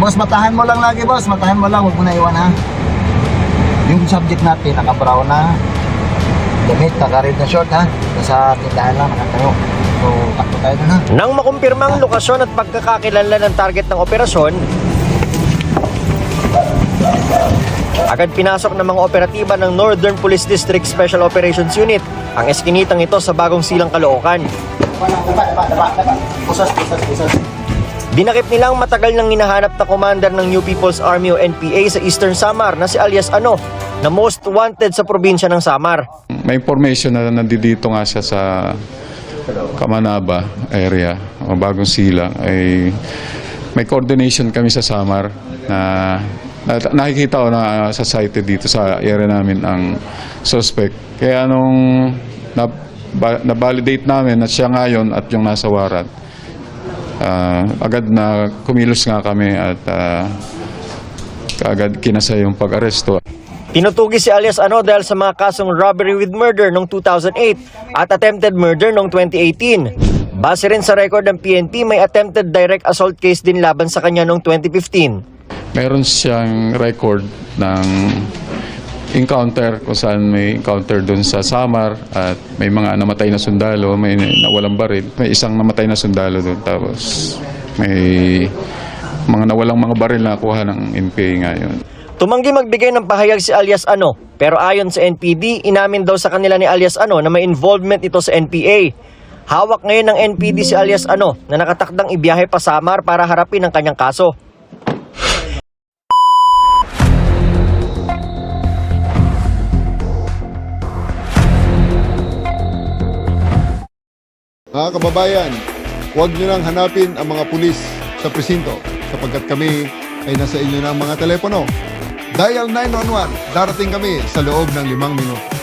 Boss, matahan mo lang lagi, boss. Matahan mo lang, huwag mo na iwan, ha. Yung subject natin, naka-brown na damit, naka-red na short, ha. Nasa tindahan lang, nakatayo. So, takbo tayo dun, ha. Nang makumpirma ang lokasyon at pagkakakilanlan ng target ng operasyon, agad pinasok ng mga operatiba ng Northern Police District Special Operations Unit ang eskinitang ito sa Bagong Silang, Caloocan. Pusas. Dinakip nilang matagal nang hinahanap na commander ng New People's Army o NPA sa Eastern Samar na si alias Ano, na most wanted sa probinsya ng Samar. May information na nandito nga siya sa Kamanaba area o Bagong Silang. Ay may coordination kami sa Samar na nakikita ko na sa site dito sa area namin ang suspect. Kaya nung na-validate namin na siya ngayon at yung nasa warat, agad na kumilos nga kami at agad kinasa yung pag-aresto. Tinutugi si alias Ano dahil sa mga kasong robbery with murder noong 2008 at attempted murder noong 2018. Base rin sa record ng PNP, may attempted direct assault case din laban sa kanya noong 2015. Meron siyang record ng encounter kung saan may encounter doon sa Samar at may mga namatay na sundalo, may nawalang baril, may isang namatay na sundalo doon, tapos may mga nawalang mga baril na kuha ng NPA ngayon. Tumanggi magbigay ng pahayag si alias Ano, pero ayon sa NPD, inamin daw sa kanila ni alias Ano na may involvement ito sa NPA. Hawak ngayon ng NPD si alias Ano na nakatakdang ibiyahe pa Samar para harapin ang kanyang kaso. Mga kababayan, huwag nyo nang hanapin ang mga pulis sa presinto sapagkat kami ay nasa inyo ng mga telepono. Dial 911, darating kami sa loob ng 5 minuto.